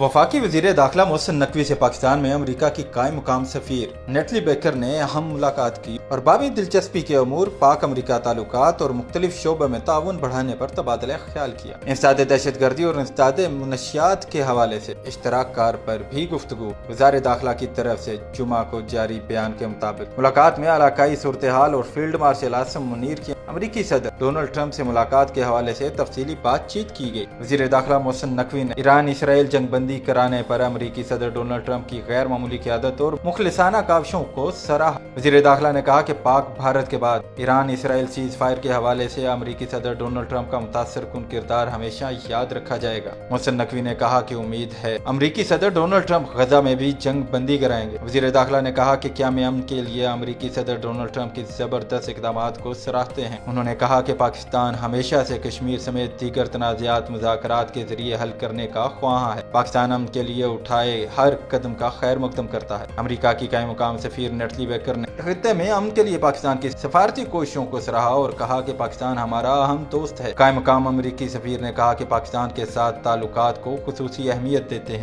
वफाकी वजीर दाखिला मोहसिन नकवी से पाकिस्तान में अमरीका की कायम मुकाम सफीर नेटली बेकर ने अहम मुलाकात की और बाबी दिलचस्पी के अमूर पाक अमरीका ताल्लुकात और मुख्तलिफ शोबों में ताउन बढ़ाने पर तबादला ख्याल किया। इंसदाद दहशत गर्दी और इंसदाद मुनशियात के हवाले से इश्तराक कार पर भी गुफ्तगू। वज़ार दाखिला की तरफ से जुमा को जारी बयान के मुताबिक मुलाकात में इलाकाई सूरत हाल और फील्ड मार्शल आसिम मुनीर की अमरीकी सदर डोनाल्ड ट्रंप से मुलाकात के हवाले से तफसीली बातचीत की गई। वज़ीर दाखिला मोहसिन नकवी ने ईरान इसराइल जंगबंदी कराने पर अमरीकी सदर डोनाल्ड ट्रंप की गैर मामूली क़यादत और मुखलिसाना काविशों को सराहा। वज़ीर दाखिला ने कहा कि पाक भारत के बाद ईरान इसराइल सीज फायर के हवाले से अमरीकी सदर डोनाल्ड ट्रंप का मुतासरकुन किरदार हमेशा याद रखा जाएगा। मोहसिन नकवी ने कहा कि उम्मीद है अमरीकी सदर डोनाल्ड ट्रंप गजा में भी जंग बंदी कराएंगे। वज़ीर दाखिला ने कहा कि क़याम अमन के लिए अमरीकी सदर डोनाल्ड ट्रंप की जबरदस्त इक़दाम को सराहते हैं। उन्होंने कहा कि पाकिस्तान हमेशा से कश्मीर समेत दीगर तनाज़ात मुज़ाकरात के जरिए हल करने का ख्वाहां है। पाकिस्तान अमन के लिए उठाए हर कदम का खैर मकदम करता है। अमरीका की कायम मुकाम सफीर नेटली बेकर ने खित्ते में अमन के लिए पाकिस्तान की सफारती कोशिशों को सराहा और कहा कि पाकिस्तान हमारा अहम दोस्त है। कायम मुकाम अमरीकी सफीर ने कहा कि पाकिस्तान के साथ ताल्लुकात को खुसूसी अहमियत देते हैं।